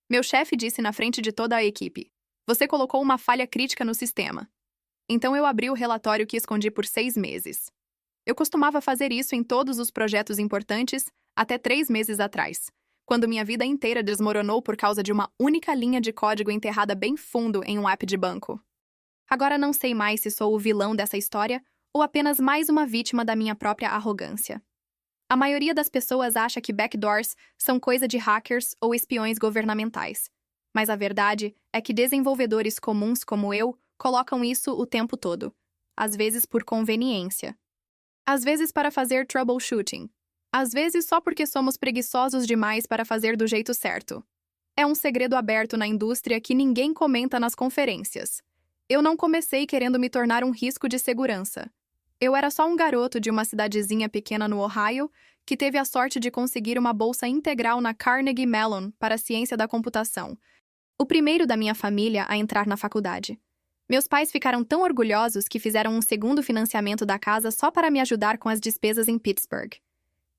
Meu chefe disse na frente de toda a equipe: "Você colocou uma falha crítica no sistema." Então eu abri o relatório que escondi por 6 meses. Eu costumava fazer isso em todos os projetos importantes até 3 meses atrás, quando minha vida inteira desmoronou por causa de uma única linha de código enterrada bem fundo em um app de banco. Agora não sei mais se sou o vilão dessa história ou apenas mais uma vítima da minha própria arrogância. A maioria das pessoas acha que backdoors são coisa de hackers ou espiões governamentais. Mas a verdade é que desenvolvedores comuns como eu colocam isso o tempo todo, às vezes por conveniência. Às vezes para fazer troubleshooting. Às vezes só porque somos preguiçosos demais para fazer do jeito certo. É um segredo aberto na indústria que ninguém comenta nas conferências. Eu não comecei querendo me tornar um risco de segurança. Eu era só um garoto de uma cidadezinha pequena no Ohio que teve a sorte de conseguir uma bolsa integral na Carnegie Mellon para a ciência da computação, o primeiro da minha família a entrar na faculdade. Meus pais ficaram tão orgulhosos que fizeram um segundo financiamento da casa só para me ajudar com as despesas em Pittsburgh.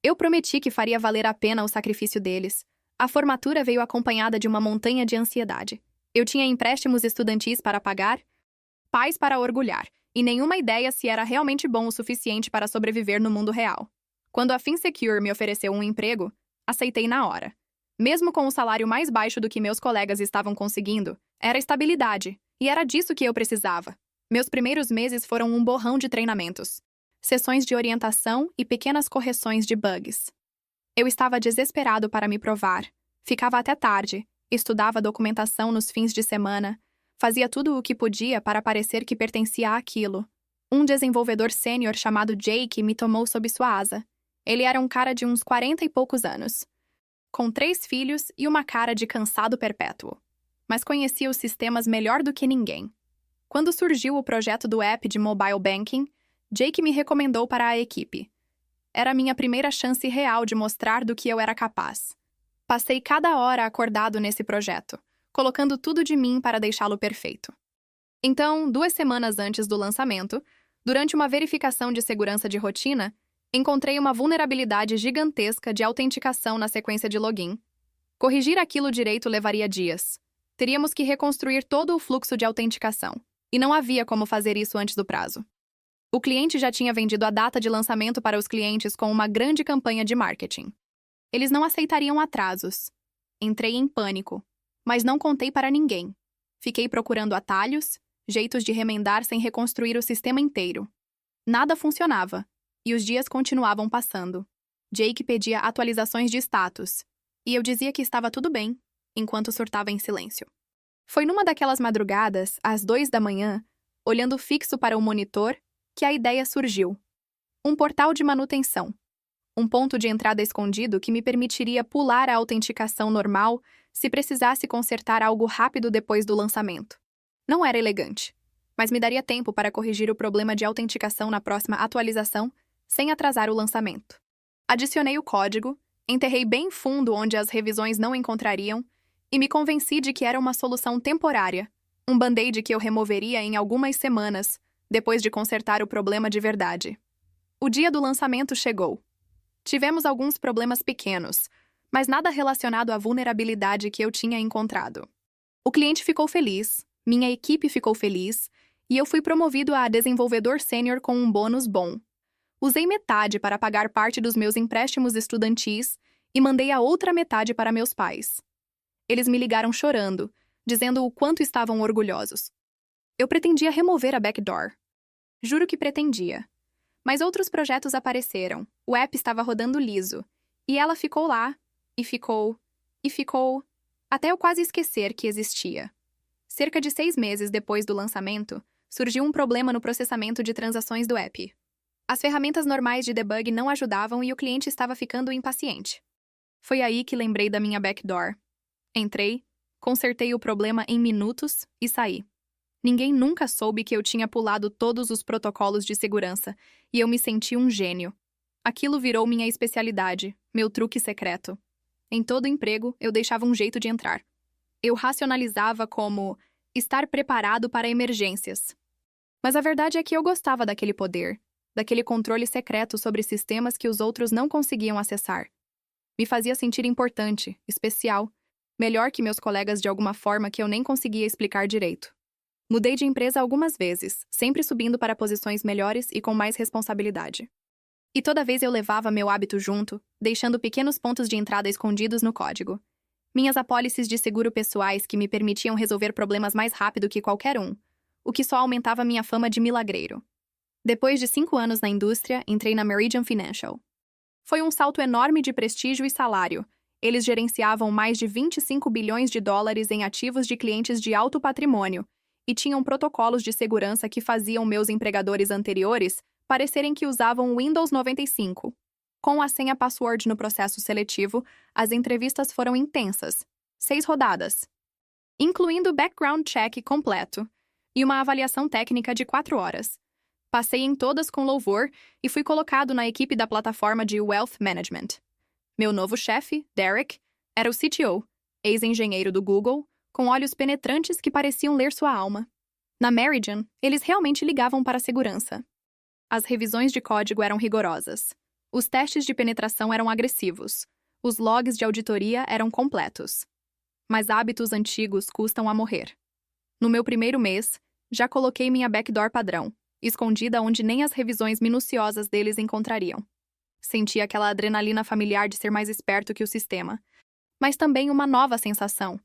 Eu prometi que faria valer a pena o sacrifício deles. A formatura veio acompanhada de uma montanha de ansiedade. Eu tinha empréstimos estudantis para pagar, pais para orgulhar, e nenhuma ideia se era realmente bom o suficiente para sobreviver no mundo real. Quando a FinSecure me ofereceu um emprego, aceitei na hora. Mesmo com o salário mais baixo do que meus colegas estavam conseguindo, era estabilidade, e era disso que eu precisava. Meus primeiros meses foram um borrão de treinamentos, sessões de orientação e pequenas correções de bugs. Eu estava desesperado para me provar, ficava até tarde, estudava documentação nos fins de semana, fazia tudo o que podia para parecer que pertencia àquilo. Um desenvolvedor sênior chamado Jake me tomou sob sua asa. Ele era um cara de uns 40 e poucos anos, com 3 filhos e uma cara de cansado perpétuo. Mas conhecia os sistemas melhor do que ninguém. Quando surgiu o projeto do app de mobile banking, Jake me recomendou para a equipe. Era a minha primeira chance real de mostrar do que eu era capaz. Passei cada hora acordado nesse projeto, colocando tudo de mim para deixá-lo perfeito. Então, 2 semanas antes do lançamento, durante uma verificação de segurança de rotina, encontrei uma vulnerabilidade gigantesca de autenticação na sequência de login. Corrigir aquilo direito levaria dias. Teríamos que reconstruir todo o fluxo de autenticação, e não havia como fazer isso antes do prazo. O cliente já tinha vendido a data de lançamento para os clientes com uma grande campanha de marketing. Eles não aceitariam atrasos. Entrei em pânico, mas não contei para ninguém. Fiquei procurando atalhos, jeitos de remendar sem reconstruir o sistema inteiro. Nada funcionava, e os dias continuavam passando. Jake pedia atualizações de status, e eu dizia que estava tudo bem, enquanto surtava em silêncio. Foi numa daquelas madrugadas, às 2 da manhã, olhando fixo para o monitor, que a ideia surgiu. Um portal de manutenção. Um ponto de entrada escondido que me permitiria pular a autenticação normal se precisasse consertar algo rápido depois do lançamento. Não era elegante, mas me daria tempo para corrigir o problema de autenticação na próxima atualização, sem atrasar o lançamento. Adicionei o código, enterrei bem fundo onde as revisões não encontrariam e me convenci de que era uma solução temporária, um band-aid que eu removeria em algumas semanas, depois de consertar o problema de verdade. O dia do lançamento chegou. Tivemos alguns problemas pequenos, mas nada relacionado à vulnerabilidade que eu tinha encontrado. O cliente ficou feliz, minha equipe ficou feliz, e eu fui promovido a desenvolvedor sênior com um bônus bom. Usei metade para pagar parte dos meus empréstimos estudantis e mandei a outra metade para meus pais. Eles me ligaram chorando, dizendo o quanto estavam orgulhosos. Eu pretendia remover a backdoor. Juro que pretendia. Mas outros projetos apareceram, o app estava rodando liso, e ela ficou lá, e ficou, até eu quase esquecer que existia. Cerca de 6 meses depois do lançamento, surgiu um problema no processamento de transações do app. As ferramentas normais de debug não ajudavam e o cliente estava ficando impaciente. Foi aí que lembrei da minha backdoor. Entrei, consertei o problema em minutos e saí. Ninguém nunca soube que eu tinha pulado todos os protocolos de segurança, e eu me senti um gênio. Aquilo virou minha especialidade, meu truque secreto. Em todo emprego, eu deixava um jeito de entrar. Eu racionalizava como estar preparado para emergências. Mas a verdade é que eu gostava daquele poder, daquele controle secreto sobre sistemas que os outros não conseguiam acessar. Me fazia sentir importante, especial. melhor que meus colegas de alguma forma que eu nem conseguia explicar direito. Mudei de empresa algumas vezes, sempre subindo para posições melhores e com mais responsabilidade. E toda vez eu levava meu hábito junto, deixando pequenos pontos de entrada escondidos no código. Minhas apólices de seguro pessoais que me permitiam resolver problemas mais rápido que qualquer um, o que só aumentava minha fama de milagreiro. Depois de 5 anos na indústria, entrei na Meridian Financial. Foi um salto enorme de prestígio e salário. Eles gerenciavam mais de 25 bilhões de dólares em ativos de clientes de alto patrimônio e tinham protocolos de segurança que faziam meus empregadores anteriores parecerem que usavam Windows 95. Com a senha password no processo seletivo, as entrevistas foram intensas. 6 rodadas, incluindo background check completo e uma avaliação técnica de 4 horas. Passei em todas com louvor e fui colocado na equipe da plataforma de Wealth Management. Meu novo chefe, Derek, era o CTO, ex-engenheiro do Google, com olhos penetrantes que pareciam ler sua alma. Na Meridian, eles realmente ligavam para a segurança. As revisões de código eram rigorosas. Os testes de penetração eram agressivos. Os logs de auditoria eram completos. Mas hábitos antigos custam a morrer. No meu primeiro mês, já coloquei minha backdoor padrão, escondida onde nem as revisões minuciosas deles encontrariam. Senti aquela adrenalina familiar de ser mais esperto que o sistema. Mas também uma nova sensação.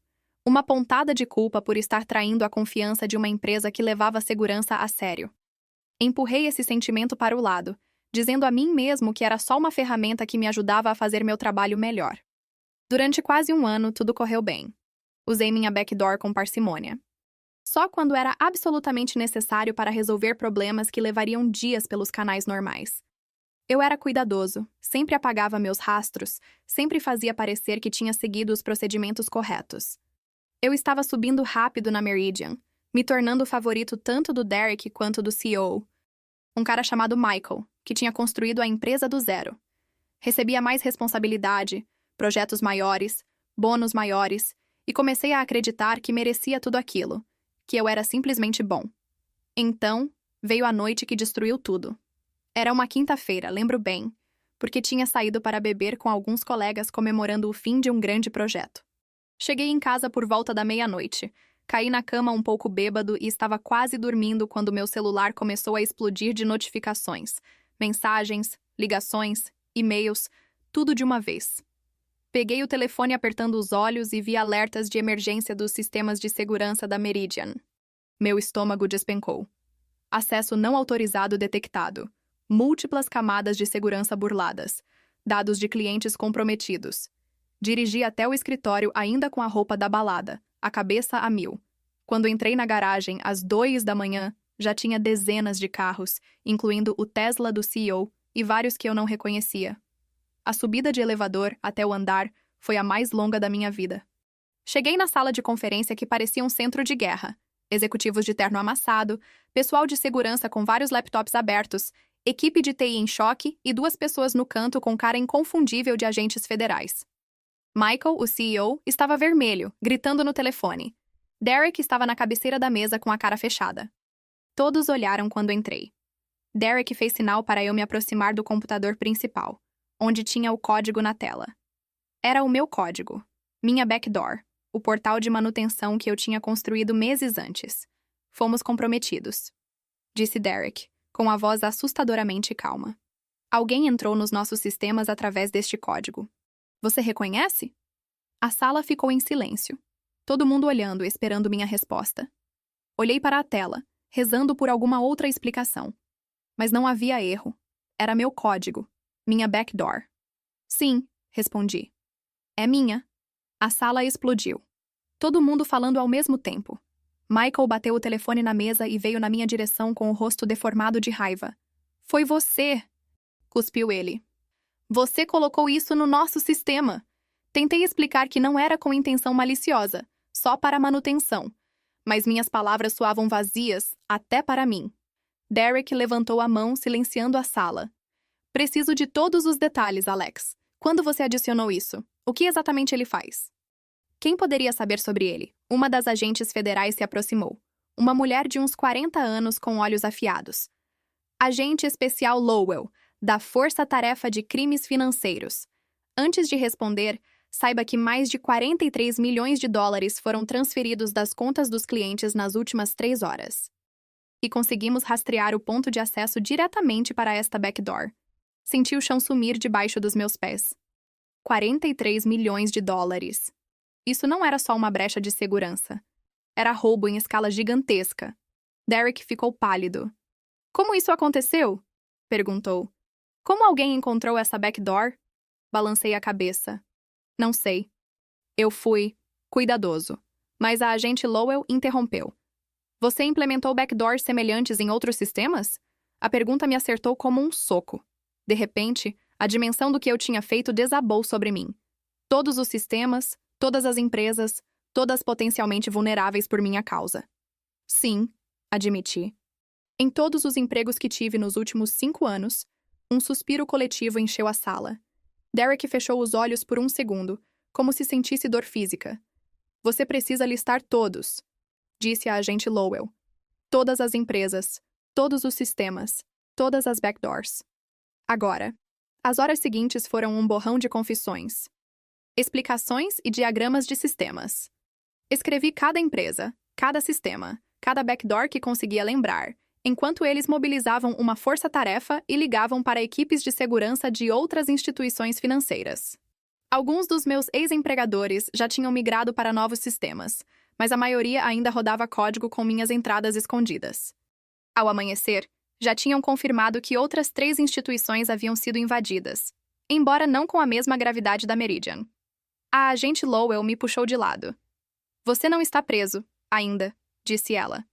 Uma pontada de culpa por estar traindo a confiança de uma empresa que levava a segurança a sério. Empurrei esse sentimento para o lado, dizendo a mim mesmo que era só uma ferramenta que me ajudava a fazer meu trabalho melhor. Durante quase um ano, tudo correu bem. Usei minha backdoor com parcimônia. Só quando era absolutamente necessário para resolver problemas que levariam dias pelos canais normais. Eu era cuidadoso, sempre apagava meus rastros, sempre fazia parecer que tinha seguido os procedimentos corretos. Eu estava subindo rápido na Meridian, me tornando o favorito tanto do Derek quanto do CEO. Um cara chamado Michael, que tinha construído a empresa do zero. Recebia mais responsabilidade, projetos maiores, bônus maiores, e comecei a acreditar que merecia tudo aquilo, que eu era simplesmente bom. Então, veio a noite que destruiu tudo. Era uma quinta-feira, lembro bem, porque tinha saído para beber com alguns colegas comemorando o fim de um grande projeto. Cheguei em casa por volta da meia-noite, caí na cama um pouco bêbado e estava quase dormindo quando meu celular começou a explodir de notificações, mensagens, ligações, e-mails, tudo de uma vez. Peguei o telefone apertando os olhos e vi alertas de emergência dos sistemas de segurança da Meridian. Meu estômago despencou. Acesso não autorizado detectado. Múltiplas camadas de segurança burladas. Dados de clientes comprometidos. Dirigi até o escritório ainda com a roupa da balada, a cabeça a mil. Quando entrei na garagem às 2 da manhã, já tinha dezenas de carros, incluindo o Tesla do CEO e vários que eu não reconhecia. A subida de elevador até o andar foi a mais longa da minha vida. Cheguei na sala de conferência que parecia um centro de guerra. Executivos de terno amassado, pessoal de segurança com vários laptops abertos, equipe de TI em choque e 2 pessoas no canto com cara inconfundível de agentes federais. Michael, o CEO, estava vermelho, gritando no telefone. Derek estava na cabeceira da mesa com a cara fechada. Todos olharam quando entrei. Derek fez sinal para eu me aproximar do computador principal, onde tinha o código na tela. Era o meu código, minha backdoor, o portal de manutenção que eu tinha construído meses antes. Fomos comprometidos, disse Derek, com a voz assustadoramente calma. Alguém entrou nos nossos sistemas através deste código. Você reconhece? A sala ficou em silêncio. Todo mundo olhando, esperando minha resposta. Olhei para a tela, rezando por alguma outra explicação. Mas não havia erro. Era meu código. Minha backdoor. Sim, respondi. É minha. A sala explodiu. Todo mundo falando ao mesmo tempo. Michael bateu o telefone na mesa e veio na minha direção com o rosto deformado de raiva. Foi você! Cuspiu ele. Você colocou isso no nosso sistema. Tentei explicar que não era com intenção maliciosa, só para manutenção. Mas minhas palavras soavam vazias, até para mim. Derek levantou a mão, silenciando a sala. Preciso de todos os detalhes, Alex. Quando você adicionou isso? O que exatamente ele faz? Quem poderia saber sobre ele? Uma das agentes federais se aproximou. Uma mulher de uns 40 anos com olhos afiados. Agente especial Lowell, da Força Tarefa de Crimes Financeiros. Antes de responder, saiba que mais de 43 milhões de dólares foram transferidos das contas dos clientes nas últimas 3 horas. E conseguimos rastrear o ponto de acesso diretamente para esta backdoor. Senti o chão sumir debaixo dos meus pés. 43 milhões de dólares. Isso não era só uma brecha de segurança. Era roubo em escala gigantesca. Derek ficou pálido. Como isso aconteceu? Perguntou. Como alguém encontrou essa backdoor? Balancei a cabeça. Não sei. Eu fui cuidadoso. Mas a agente Lowell interrompeu. Você implementou backdoors semelhantes em outros sistemas? A pergunta me acertou como um soco. De repente, a dimensão do que eu tinha feito desabou sobre mim. Todos os sistemas, todas as empresas, todas potencialmente vulneráveis por minha causa. Sim, admiti. Em todos os empregos que tive nos últimos 5 anos, um suspiro coletivo encheu a sala. Derek fechou os olhos por um segundo, como se sentisse dor física. Você precisa listar todos, disse a agente Lowell. Todas as empresas, todos os sistemas, todas as backdoors. Agora. As horas seguintes foram um borrão de confissões. Explicações e diagramas de sistemas. Escrevi cada empresa, cada sistema, cada backdoor que conseguia lembrar, enquanto eles mobilizavam uma força-tarefa e ligavam para equipes de segurança de outras instituições financeiras. Alguns dos meus ex-empregadores já tinham migrado para novos sistemas, mas a maioria ainda rodava código com minhas entradas escondidas. Ao amanhecer, já tinham confirmado que outras 3 instituições haviam sido invadidas, embora não com a mesma gravidade da Meridian. A agente Lowell me puxou de lado. Você não está preso, ainda, disse ela.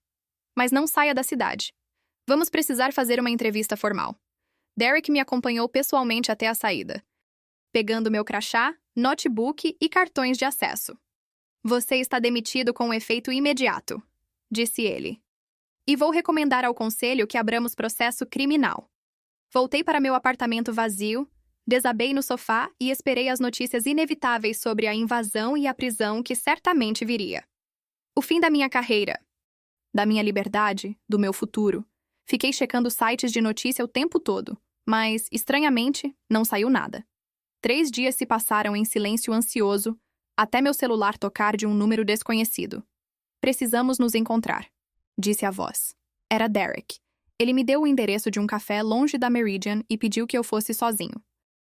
Mas não saia da cidade. Vamos precisar fazer uma entrevista formal. Derek me acompanhou pessoalmente até a saída, pegando meu crachá, notebook e cartões de acesso. Você está demitido com efeito imediato, disse ele. E vou recomendar ao conselho que abramos processo criminal. Voltei para meu apartamento vazio, desabei no sofá e esperei as notícias inevitáveis sobre a invasão e a prisão que certamente viria. O fim da minha carreira, da minha liberdade, do meu futuro. Fiquei checando sites de notícia o tempo todo, mas, estranhamente, não saiu nada. 3 dias se passaram em silêncio ansioso, até meu celular tocar de um número desconhecido. Precisamos nos encontrar, disse a voz. Era Derek. Ele me deu o endereço de um café longe da Meridian e pediu que eu fosse sozinho.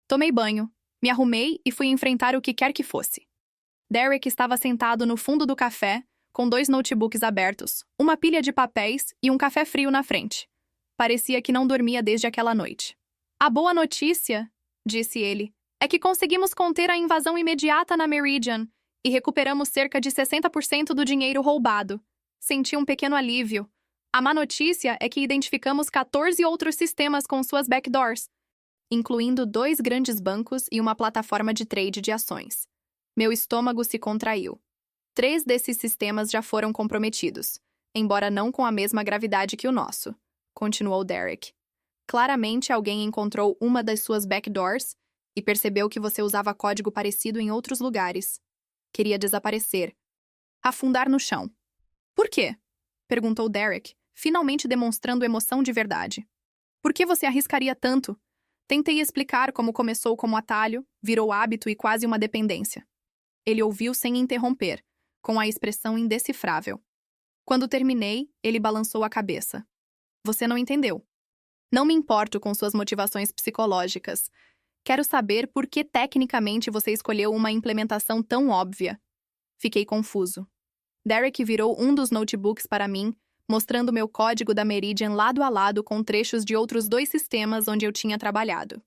Tomei banho, me arrumei e fui enfrentar o que quer que fosse. Derek estava sentado no fundo do café, com 2 notebooks abertos, uma pilha de papéis e um café frio na frente. Parecia que não dormia desde aquela noite. A boa notícia, disse ele, é que conseguimos conter a invasão imediata na Meridian e recuperamos cerca de 60% do dinheiro roubado. Senti um pequeno alívio. A má notícia é que identificamos 14 outros sistemas com suas backdoors, incluindo 2 grandes bancos e uma plataforma de trade de ações. Meu estômago se contraiu. 3 desses sistemas já foram comprometidos, embora não com a mesma gravidade que o nosso, continuou Derek. Claramente alguém encontrou uma das suas backdoors e percebeu que você usava código parecido em outros lugares. Queria desaparecer. Afundar no chão. Por quê? Perguntou Derek, finalmente demonstrando emoção de verdade. Por que você arriscaria tanto? Tentei explicar como começou como atalho, virou hábito e quase uma dependência. Ele ouviu sem interromper, com a expressão indecifrável. Quando terminei, ele balançou a cabeça. Você não entendeu. Não me importo com suas motivações psicológicas. Quero saber por que tecnicamente você escolheu uma implementação tão óbvia. Fiquei confuso. Derek virou um dos notebooks para mim, mostrando meu código da Meridian lado a lado com trechos de outros 2 sistemas onde eu tinha trabalhado.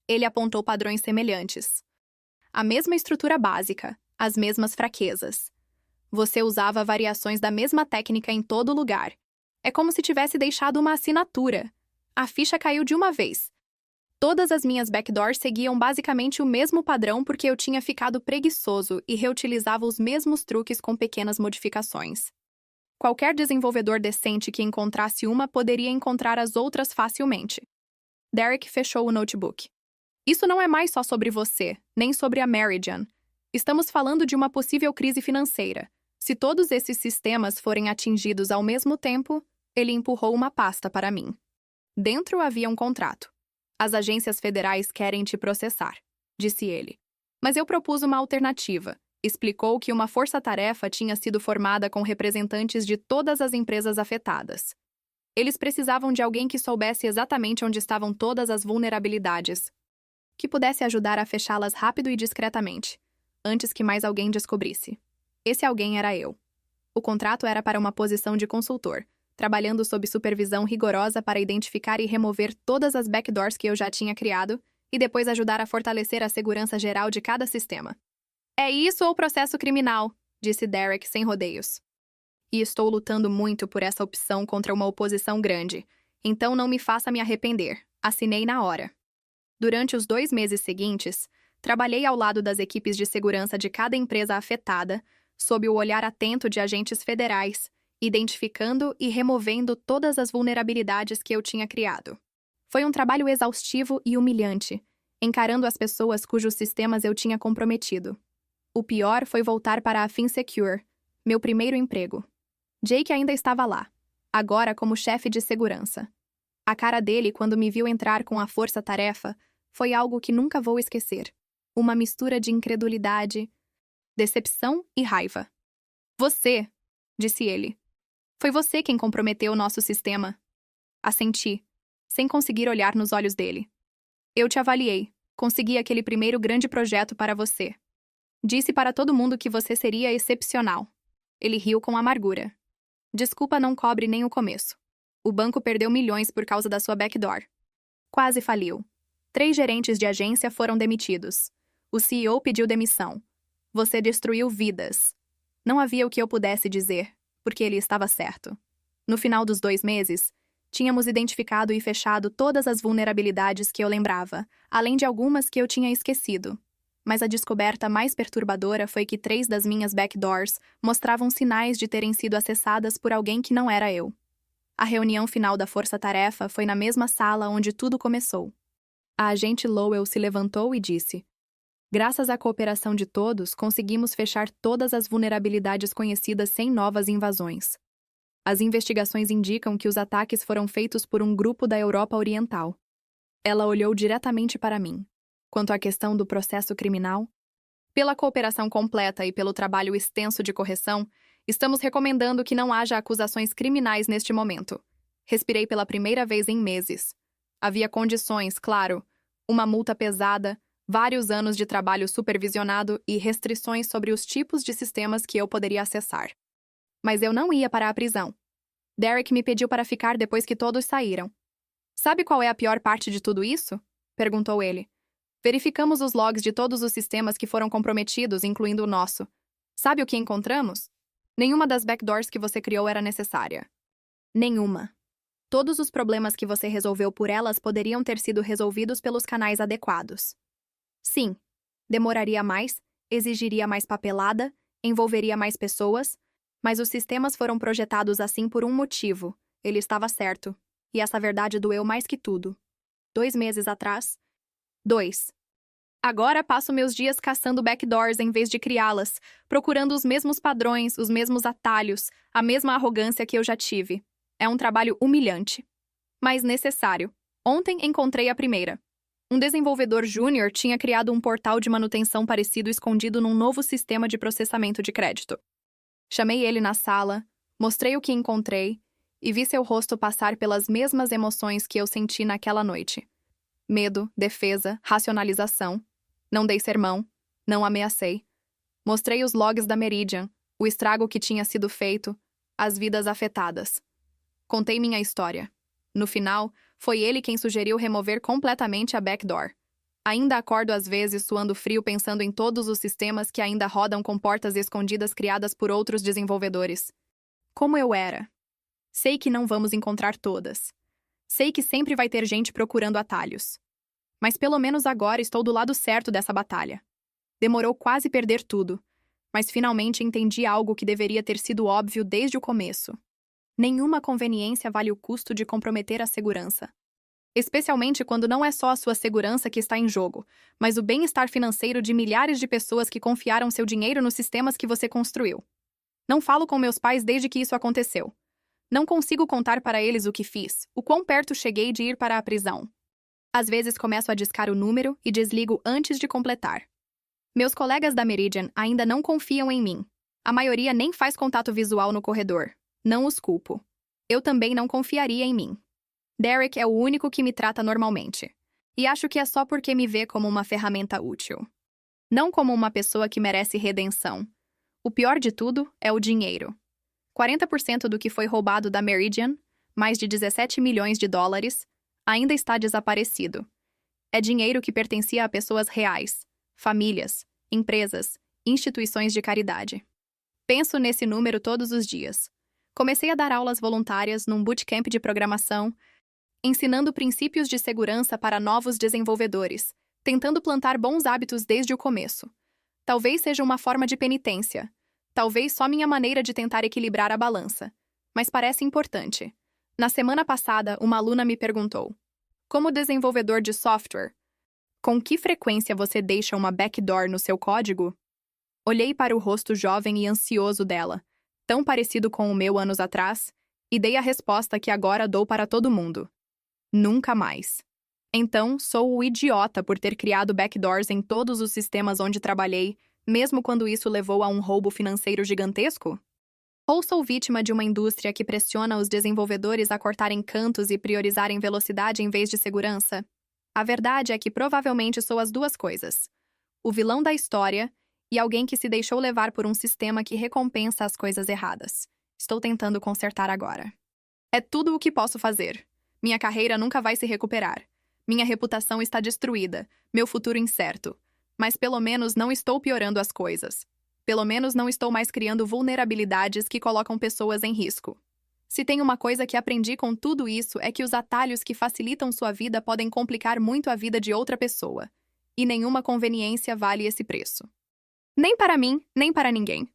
Ele apontou padrões semelhantes. A mesma estrutura básica, as mesmas fraquezas. Você usava variações da mesma técnica em todo lugar. É como se tivesse deixado uma assinatura. A ficha caiu de uma vez. Todas as minhas backdoors seguiam basicamente o mesmo padrão porque eu tinha ficado preguiçoso e reutilizava os mesmos truques com pequenas modificações. Qualquer desenvolvedor decente que encontrasse uma poderia encontrar as outras facilmente. Derek fechou o notebook. Isso não é mais só sobre você, nem sobre a Meridian. Estamos falando de uma possível crise financeira. Se todos esses sistemas forem atingidos ao mesmo tempo, ele empurrou uma pasta para mim. Dentro havia um contrato. As agências federais querem te processar, disse ele. Mas eu propus uma alternativa. Explicou que uma força-tarefa tinha sido formada com representantes de todas as empresas afetadas. Eles precisavam de alguém que soubesse exatamente onde estavam todas as vulnerabilidades, que pudesse ajudar a fechá-las rápido e discretamente, antes que mais alguém descobrisse. Esse alguém era eu. O contrato era para uma posição de consultor, trabalhando sob supervisão rigorosa para identificar e remover todas as backdoors que eu já tinha criado e depois ajudar a fortalecer a segurança geral de cada sistema. É isso ou processo criminal, disse Derek sem rodeios. E estou lutando muito por essa opção contra uma oposição grande, então não me faça me arrepender. Assinei na hora. Durante os 2 meses seguintes, trabalhei ao lado das equipes de segurança de cada empresa afetada, sob o olhar atento de agentes federais, identificando e removendo todas as vulnerabilidades que eu tinha criado. Foi um trabalho exaustivo e humilhante, encarando as pessoas cujos sistemas eu tinha comprometido. O pior foi voltar para a FinSecure, meu primeiro emprego. Jake ainda estava lá, agora como chefe de segurança. A cara dele quando me viu entrar com a força-tarefa foi algo que nunca vou esquecer. Uma mistura de incredulidade, decepção e raiva. Você, disse ele. Foi você quem comprometeu o nosso sistema. Assenti, sem conseguir olhar nos olhos dele. Eu te avaliei, consegui aquele primeiro grande projeto para você. Disse para todo mundo que você seria excepcional. Ele riu com amargura. Desculpa não cobre nem o começo. O banco perdeu milhões por causa da sua backdoor. Quase faliu. 3 gerentes de agência foram demitidos. O CEO pediu demissão. Você destruiu vidas. Não havia o que eu pudesse dizer, porque ele estava certo. No final dos 2 meses, tínhamos identificado e fechado todas as vulnerabilidades que eu lembrava, além de algumas que eu tinha esquecido. Mas a descoberta mais perturbadora foi que 3 das minhas backdoors mostravam sinais de terem sido acessadas por alguém que não era eu. A reunião final da força-tarefa foi na mesma sala onde tudo começou. A agente Lowell se levantou e disse: graças à cooperação de todos, conseguimos fechar todas as vulnerabilidades conhecidas sem novas invasões. As investigações indicam que os ataques foram feitos por um grupo da Europa Oriental. Ela olhou diretamente para mim. Quanto à questão do processo criminal, pela cooperação completa e pelo trabalho extenso de correção, estamos recomendando que não haja acusações criminais neste momento. Respirei pela primeira vez em meses. Havia condições, claro, uma multa pesada, vários anos de trabalho supervisionado e restrições sobre os tipos de sistemas que eu poderia acessar. Mas eu não ia para a prisão. Derek me pediu para ficar depois que todos saíram. Sabe qual é a pior parte de tudo isso? Perguntou ele. Verificamos os logs de todos os sistemas que foram comprometidos, incluindo o nosso. Sabe o que encontramos? Nenhuma das backdoors que você criou era necessária. Nenhuma. Todos os problemas que você resolveu por elas poderiam ter sido resolvidos pelos canais adequados. Sim, demoraria mais, exigiria mais papelada, envolveria mais pessoas, mas os sistemas foram projetados assim por um motivo. Ele estava certo. E essa verdade doeu mais que tudo. 2 meses atrás... 2. Agora passo meus dias caçando backdoors em vez de criá-las, procurando os mesmos padrões, os mesmos atalhos, a mesma arrogância que eu já tive. É um trabalho humilhante, mas necessário. Ontem encontrei a primeira. Um desenvolvedor júnior tinha criado um portal de manutenção parecido escondido num novo sistema de processamento de crédito. Chamei ele na sala, mostrei o que encontrei e vi seu rosto passar pelas mesmas emoções que eu senti naquela noite. Medo, defesa, racionalização. Não dei sermão, não ameacei. Mostrei os logs da Meridian, o estrago que tinha sido feito, as vidas afetadas. Contei minha história. No final, foi ele quem sugeriu remover completamente a backdoor. Ainda acordo às vezes suando frio pensando em todos os sistemas que ainda rodam com portas escondidas criadas por outros desenvolvedores. Como eu era. Sei que não vamos encontrar todas. Sei que sempre vai ter gente procurando atalhos. Mas pelo menos agora estou do lado certo dessa batalha. Demorou quase perder tudo, mas finalmente entendi algo que deveria ter sido óbvio desde o começo. Nenhuma conveniência vale o custo de comprometer a segurança. Especialmente quando não é só a sua segurança que está em jogo, mas o bem-estar financeiro de milhares de pessoas que confiaram seu dinheiro nos sistemas que você construiu. Não falo com meus pais desde que isso aconteceu. Não consigo contar para eles o que fiz, o quão perto cheguei de ir para a prisão. Às vezes começo a discar o número e desligo antes de completar. Meus colegas da Meridian ainda não confiam em mim. A maioria nem faz contato visual no corredor. Não os culpo. Eu também não confiaria em mim. Derek é o único que me trata normalmente. E acho que é só porque me vê como uma ferramenta útil. Não como uma pessoa que merece redenção. O pior de tudo é o dinheiro. 40% do que foi roubado da Meridian, mais de 17 milhões de dólares, ainda está desaparecido. É dinheiro que pertencia a pessoas reais, famílias, empresas, instituições de caridade. Penso nesse número todos os dias. Comecei a dar aulas voluntárias num bootcamp de programação, ensinando princípios de segurança para novos desenvolvedores, tentando plantar bons hábitos desde o começo. Talvez seja uma forma de penitência. Talvez só minha maneira de tentar equilibrar a balança. Mas parece importante. Na semana passada, uma aluna me perguntou: como desenvolvedor de software, com que frequência você deixa uma backdoor no seu código? Olhei para o rosto jovem e ansioso dela, tão parecido com o meu anos atrás, e dei a resposta que agora dou para todo mundo. Nunca mais. Então, sou o idiota por ter criado backdoors em todos os sistemas onde trabalhei, mesmo quando isso levou a um roubo financeiro gigantesco? Ou sou vítima de uma indústria que pressiona os desenvolvedores a cortarem cantos e priorizarem velocidade em vez de segurança? A verdade é que provavelmente sou as duas coisas. O vilão da história e alguém que se deixou levar por um sistema que recompensa as coisas erradas. Estou tentando consertar agora. É tudo o que posso fazer. Minha carreira nunca vai se recuperar. Minha reputação está destruída, meu futuro incerto. Mas pelo menos não estou piorando as coisas. Pelo menos não estou mais criando vulnerabilidades que colocam pessoas em risco. Se tem uma coisa que aprendi com tudo isso é que os atalhos que facilitam sua vida podem complicar muito a vida de outra pessoa. E nenhuma conveniência vale esse preço. Nem para mim, nem para ninguém.